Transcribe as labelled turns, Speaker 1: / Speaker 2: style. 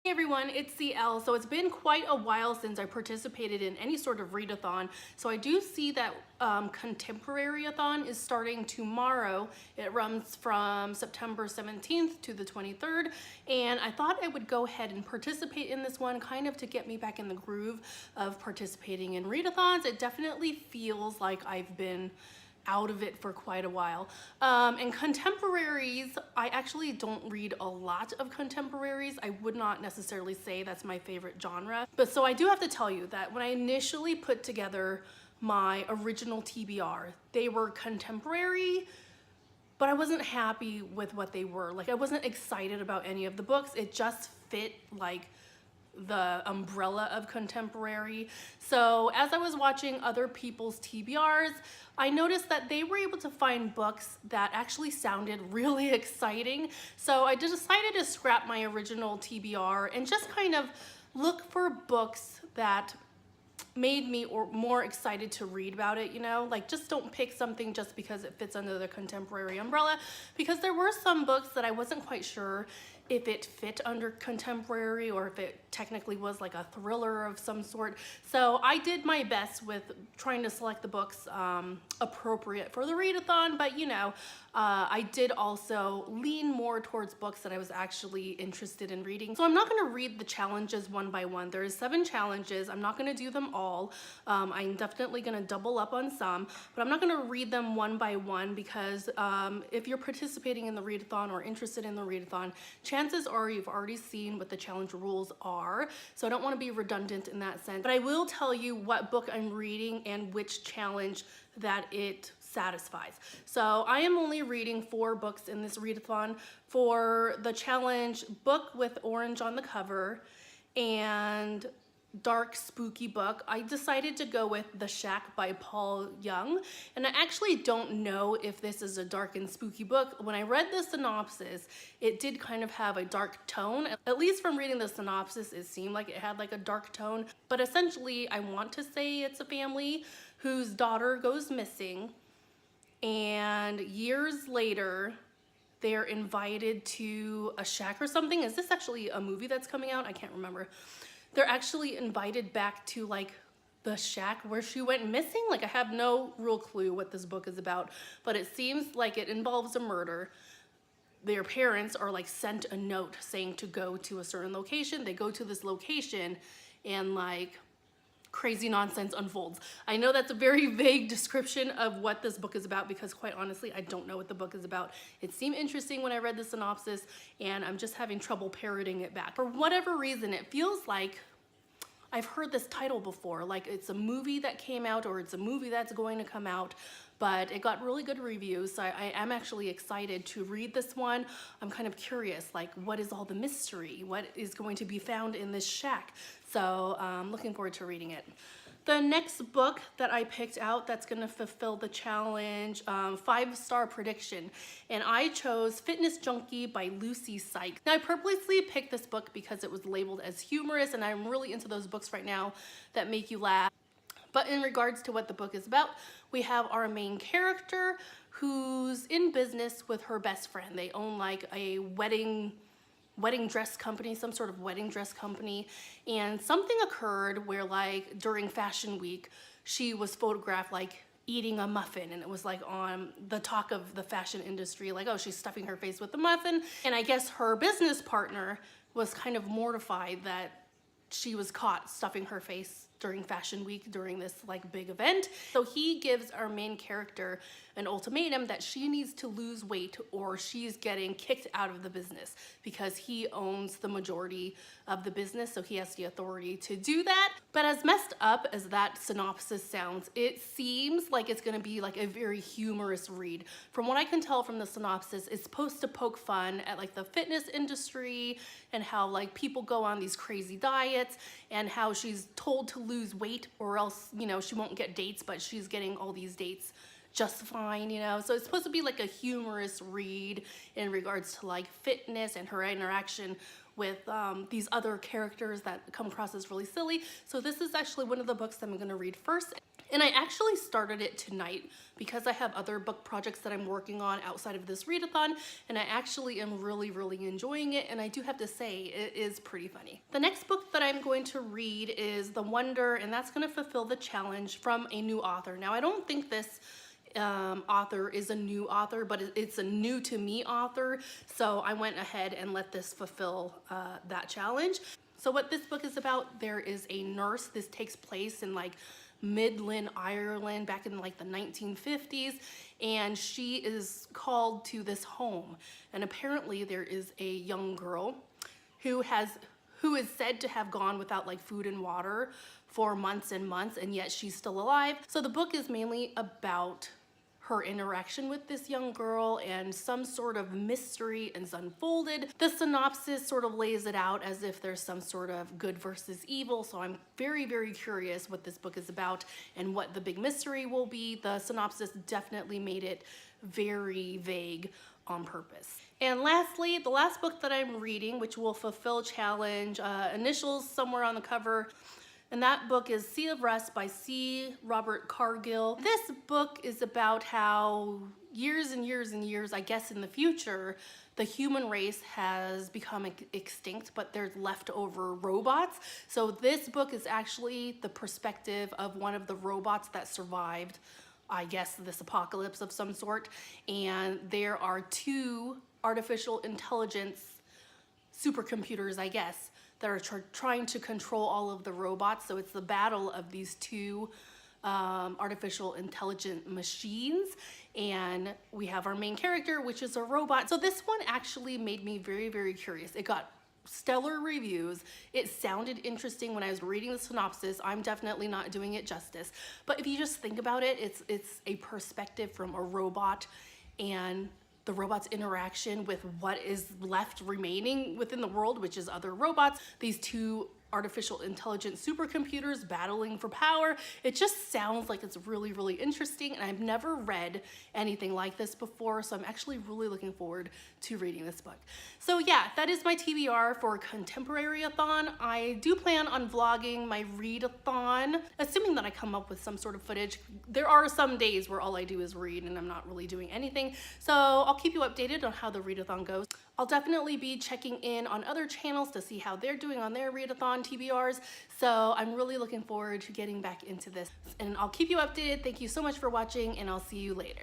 Speaker 1: Hey everyone, it's CL. So it's been quite a while since I participated in any sort of readathon. So I do see that contemporary-a-thon is starting tomorrow. It runs from September 17th to the 23rd. And I thought I would go ahead and participate in this one kind of to get me back in the groove of participating in readathons. It definitely feels like I've been out of it for quite a while. And contemporaries, I actually don't read a lot of contemporaries. I would not necessarily say that's my favorite genre. But so I do have to tell you that when I initially put together my original TBR, they were contemporary, but I wasn't happy with what they were. Like, I wasn't excited about any of the books. It just fit like the umbrella of contemporary. So as I was watching other people's TBRs, I noticed that they were able to find books that actually sounded really exciting. So I decided to scrap my original TBR and just kind of look for books that made me more excited to read about it, you know? Like, just don't pick something just because it fits under the contemporary umbrella, because there were some books that I wasn't quite sure if it fit under contemporary or if it technically was like a thriller of some sort. So I did my best with trying to select the books appropriate for the readathon, but you know, I did also lean more towards books that I was actually interested in reading. So I'm not gonna read the challenges one by one. There's 7 challenges. I'm not gonna do them all. I'm definitely gonna double up on some, but I'm not gonna read them one by one because if you're participating in the readathon or interested in the readathon, chances are you've already seen what the challenge rules are, so I don't want to be redundant in that sense. But I will tell you what book I'm reading and which challenge that it satisfies. So I am only reading 4 books in this readathon. For the challenge, book with orange on the cover and dark spooky book, I decided to go with The Shack by Paul Young. And I actually don't know if this is a dark and spooky book. When I read the synopsis, it did kind of have a dark tone. At least from reading the synopsis, it seemed like it had like a dark tone. But essentially, I want to say it's a family whose daughter goes missing, and years later, they're invited to a shack or something. Is this actually a movie that's coming out? I can't remember. They're actually invited back to like the shack where she went missing. Like, I have no real clue what this book is about, but it seems like it involves a murder. Their parents are like sent a note saying to go to a certain location. They go to this location and like crazy nonsense unfolds. I know that's a very vague description of what this book is about because quite honestly, I don't know what the book is about. It seemed interesting when I read the synopsis and I'm just having trouble parroting it back. For whatever reason, it feels like I've heard this title before, like it's a movie that came out or it's a movie that's going to come out, but it got really good reviews. So I am actually excited to read this one. I'm kind of curious, like, what is all the mystery? What is going to be found in this shack? So I'm looking forward to reading it. The next book that I picked out that's gonna fulfill the challenge, 5-star prediction, and I chose Fitness Junkie by Lucy Sykes. Now, I purposely picked this book because it was labeled as humorous, and I'm really into those books right now that make you laugh. But in regards to what the book is about, we have our main character who's in business with her best friend. They own like a wedding dress company, some sort of wedding dress company, and something occurred where like during fashion week, she was photographed like eating a muffin, and it was like on the talk of the fashion industry, like, oh, she's stuffing her face with the muffin. And I guess her business partner was kind of mortified that she was caught stuffing her face during fashion week during this like big event. So he gives our main character an ultimatum that she needs to lose weight or she's getting kicked out of the business because he owns the majority of the business, so he has the authority to do that. But as messed up as that synopsis sounds, it seems like it's gonna be like a very humorous read. From what I can tell from the synopsis, it's supposed to poke fun at like the fitness industry and how like people go on these crazy diets and how she's told to lose weight or else, you know, she won't get dates, but she's getting all these dates just fine, you know. So it's supposed to be like a humorous read in regards to like fitness and her interaction with these other characters that come across as really silly. So this is actually one of the books that I'm gonna read first. And I actually started it tonight because I have other book projects that I'm working on outside of this readathon, and I actually am really, really enjoying it, and I do have to say it is pretty funny. The next book that I'm going to read is The Wonder, and that's going to fulfill the challenge from a new author. Now, I don't think this author is a new author, but it's a new to me author, so I went ahead and let this fulfill that challenge. So what this book is about, there is a nurse. This takes place in like Midland, Ireland, back in like the 1950s, and she is called to this home, and apparently there is a young girl who is said to have gone without like food and water for months and months, and yet she's still alive. So the book is mainly about her interaction with this young girl, and some sort of mystery is unfolded. The synopsis sort of lays it out as if there's some sort of good versus evil, so I'm very, very curious what this book is about and what the big mystery will be. The synopsis definitely made it very vague on purpose. And lastly, the last book that I'm reading, which will fulfill challenge, initials somewhere on the cover, and that book is Sea of Rest by C. Robert Cargill. This book is about how years and years and years, I guess in the future, the human race has become extinct, but there's leftover robots. So this book is actually the perspective of one of the robots that survived, I guess, this apocalypse of some sort. And there are two artificial intelligence supercomputers, I guess, that are trying to control all of the robots. So it's the battle of these two artificial intelligent machines, and we have our main character, which is a robot. So this one actually made me very, very curious. It got stellar reviews. It sounded interesting when I was reading the synopsis. I'm definitely not doing it justice, but if you just think about it, it's a perspective from a robot and the robot's interaction with what is left remaining within the world, which is other robots, these two artificial intelligence supercomputers battling for power. It just sounds like it's really, really interesting, and I've never read anything like this before, so I'm actually really looking forward to reading this book. So yeah, that is my TBR for Contemporary-a-thon. I do plan on vlogging my readathon, assuming that I come up with some sort of footage. There are some days where all I do is read and I'm not really doing anything, so I'll keep you updated on how the readathon goes. I'll definitely be checking in on other channels to see how they're doing on their Readathon TBRs. So I'm really looking forward to getting back into this, and I'll keep you updated. Thank you so much for watching, and I'll see you later.